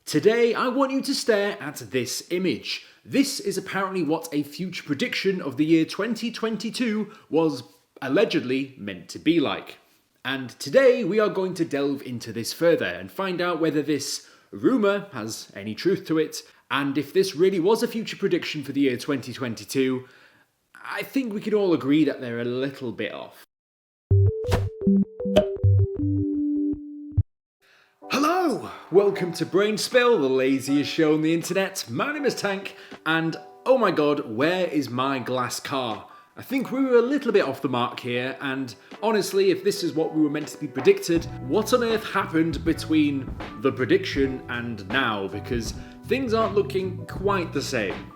Today, I want you to stare at this image. This is apparently what a future prediction of the year 2022 was allegedly meant to be like. And today, we are going to delve into this further and find out whether this rumour has any truth to it, and if this really was a future prediction for the year 2022, I think we can all agree that they're a little bit off. Hello! Welcome to Brainspill, the laziest show on the internet. My name is Tank, and oh my god, where is my glass car? I think we were a little bit off the mark here, and honestly, if this is what we were meant to be predicted, what on earth happened between the prediction and now? Because things aren't looking quite the same.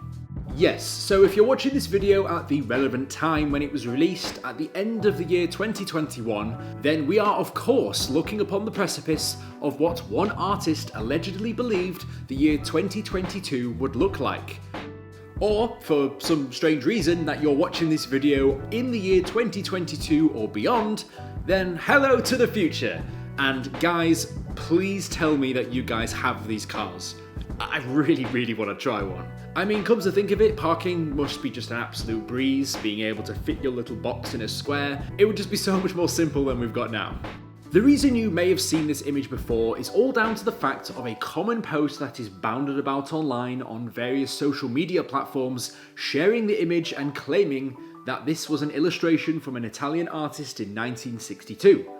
Yes, so if you're watching this video at the relevant time when it was released at the end of the year 2021, then we are of course looking upon the precipice of what one artist allegedly believed the year 2022 would look like. Or, for some strange reason that you're watching this video in the year 2022 or beyond, then hello to the future. And guys, please tell me that you guys have these cars. I really want to try one. I mean, come to think of it, parking must be just an absolute breeze, being able to fit your little box in a square. It would just be so much more simple than we've got now. The reason you may have seen this image before is all down to the fact of a common post that is bounded about online on various social media platforms, sharing the image and claiming that this was an illustration from an Italian artist in 1962,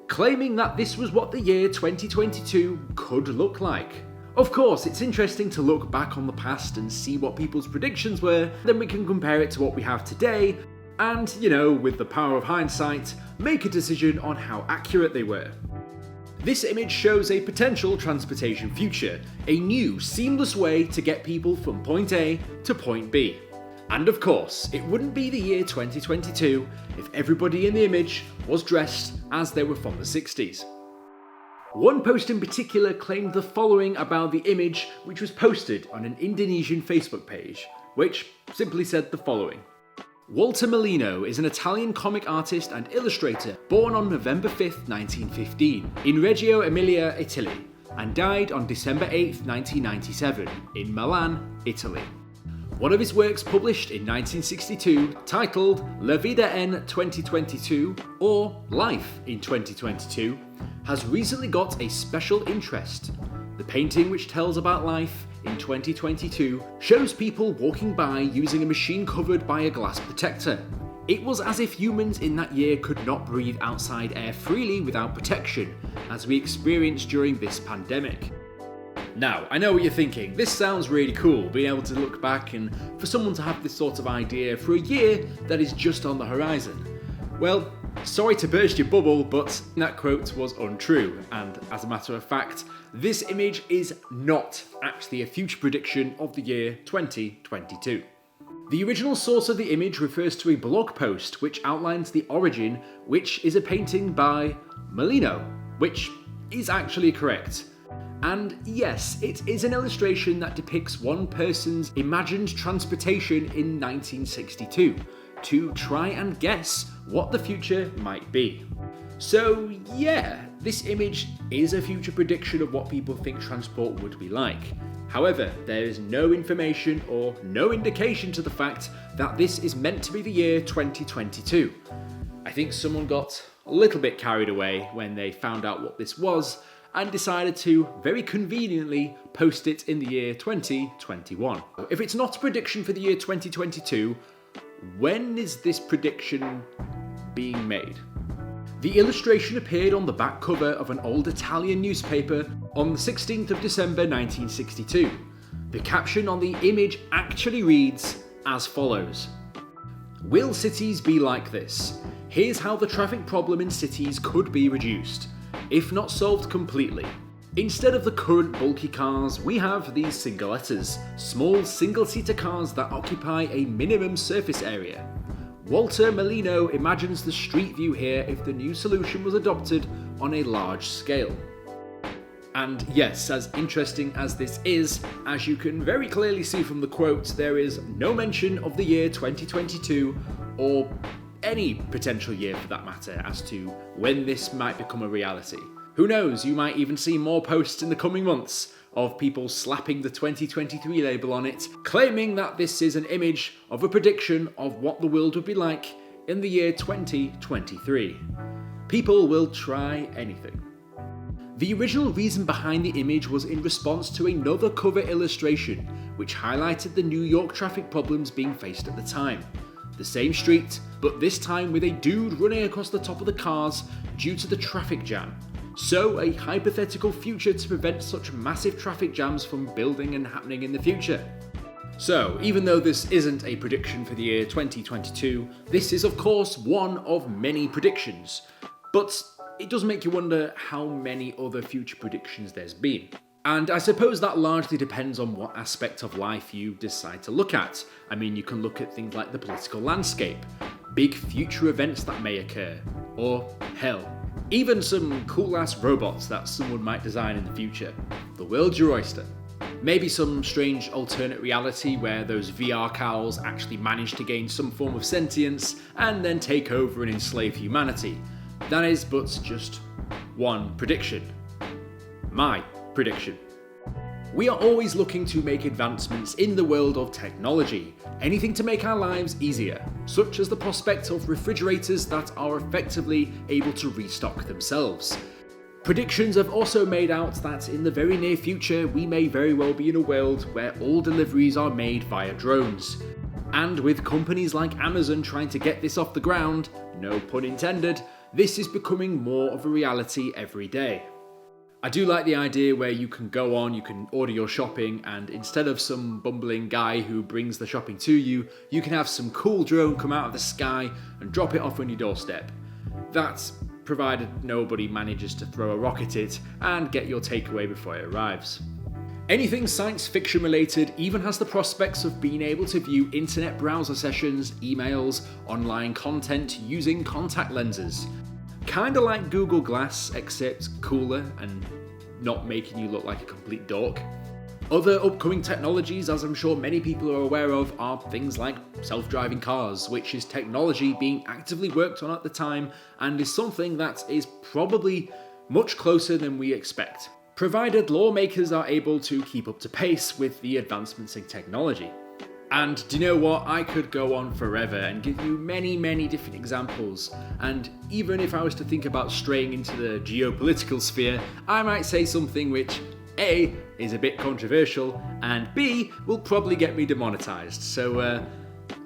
claiming that this was what the year 2022 could look like. Of course, it's interesting to look back on the past and see what people's predictions were, then we can compare it to what we have today, and, you know, with the power of hindsight, make a decision on how accurate they were. This image shows a potential transportation future, a new, seamless way to get people from point A to point B. And of course, it wouldn't be the year 2022 if everybody in the image was dressed as they were from the 60s. One post in particular claimed the following about the image, which was posted on an Indonesian Facebook page, which simply said the following. Walter Melino is an Italian comic artist and illustrator born on November 5th, 1915, in Reggio Emilia, Italy, and died on December 8th, 1997, in Milan, Italy. One of his works published in 1962, titled La Vida en 2022, or Life in 2022, has recently got a special interest. The painting, which tells about life in 2022, shows people walking by using a machine covered by a glass protector. It was as if humans in that year could not breathe outside air freely without protection, as we experienced during this pandemic. Now, I know what you're thinking, this sounds really cool, being able to look back and for someone to have this sort of idea for a year that is just on the horizon. Well, sorry to burst your bubble, but that quote was untrue, and as a matter of fact, this image is not actually a future prediction of the year 2022. The original source of the image refers to a blog post which outlines the origin, which is a painting by Melino, which is actually correct. And yes, it is an illustration that depicts one person's imagined transportation in 1962 to try and guess what the future might be. So yeah, this image is a future prediction of what people think transport would be like. However, there is no information or no indication to the fact that this is meant to be the year 2022. I think someone got a little bit carried away when they found out what this was and decided to, very conveniently, post it in the year 2021. If it's not a prediction for the year 2022, when is this prediction being made? The illustration appeared on the back cover of an old Italian newspaper on the 16th of December 1962. The caption on the image actually reads as follows. Will cities be like this? Here's how the traffic problem in cities could be reduced, if not solved completely. Instead of the current bulky cars, we have these single-letters, small single-seater cars that occupy a minimum surface area. Walter Melino imagines the street view here if the new solution was adopted on a large scale. And yes, as interesting as this is, as you can very clearly see from the quote, there is no mention of the year 2022 or any potential year for that matter as to when this might become a reality. Who knows, you might even see more posts in the coming months of people slapping the 2023 label on it, claiming that this is an image of a prediction of what the world would be like in the year 2023. People will try anything. The original reason behind the image was in response to another cover illustration, which highlighted the New York traffic problems being faced at the time. The same street, but this time with a dude running across the top of the cars due to the traffic jam. So, a hypothetical future to prevent such massive traffic jams from building and happening in the future. So, even though this isn't a prediction for the year 2022, this is of course one of many predictions. But it does make you wonder how many other future predictions there's been. And I suppose that largely depends on what aspect of life you decide to look at. I mean, you can look at things like the political landscape, big future events that may occur, or hell, even some cool-ass robots that someone might design in the future. The world's your oyster. Maybe some strange alternate reality where those VR cows actually manage to gain some form of sentience and then take over and enslave humanity. That is but just one prediction. My prediction. We are always looking to make advancements in the world of technology, anything to make our lives easier, such as the prospect of refrigerators that are effectively able to restock themselves. Predictions have also made out that in the very near future we may very well be in a world where all deliveries are made via drones. And with companies like Amazon trying to get this off the ground, no pun intended, this is becoming more of a reality every day. I do like the idea where you can go on, you can order your shopping, and instead of some bumbling guy who brings the shopping to you, you can have some cool drone come out of the sky and drop it off on your doorstep. That's provided nobody manages to throw a rock at it and get your takeaway before it arrives. Anything science fiction related even has the prospects of being able to view internet browser sessions, emails, online content using contact lenses. Kinda like Google Glass, except cooler and not making you look like a complete dork. Other upcoming technologies, as I'm sure many people are aware of, are things like self-driving cars, which is technology being actively worked on at the time and is something that is probably much closer than we expect, provided lawmakers are able to keep up to pace with the advancements in technology. And do you know what? I could go on forever and give you many different examples, and even if I was to think about straying into the geopolitical sphere, I might say something which A, is a bit controversial, and B, will probably get me demonetized, so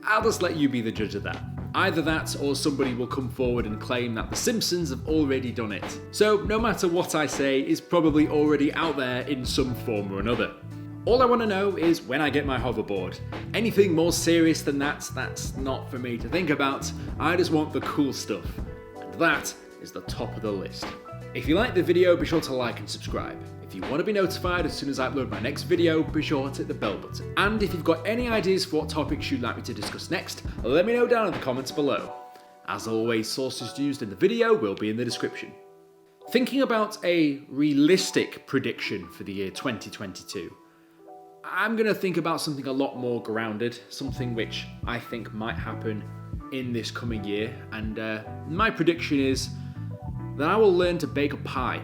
I'll just let you be the judge of that. Either that, or somebody will come forward and claim that The Simpsons have already done it. So no matter what I say is probably already out there in some form or another. All I want to know is when I get my hoverboard. Anything more serious than that's not for me to think about. I just want the cool stuff. And that is the top of the list. If you like the video, be sure to like and subscribe. If you want to be notified as soon as I upload my next video, be sure to hit the bell button. And if you've got any ideas for what topics you'd like me to discuss next, let me know down in the comments below. As always, sources used in the video will be in the description. Thinking about a realistic prediction for the year 2022, I'm going to think about something a lot more grounded, something which I think might happen in this coming year, and my prediction is that I will learn to bake a pie.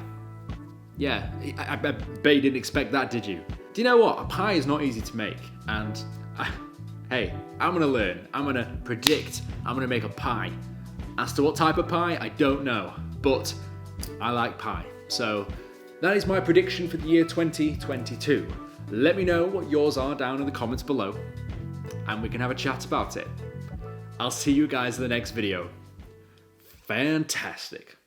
Yeah, I bet you didn't expect that, did you? Do you know what? A pie is not easy to make, and hey, I'm going to learn, I'm going to predict, I'm going to make a pie. As to what type of pie, I don't know, but I like pie. So that is my prediction for the year 2022. Let me know what yours are down in the comments below, and we can have a chat about it. I'll see you guys in the next video. Fantastic.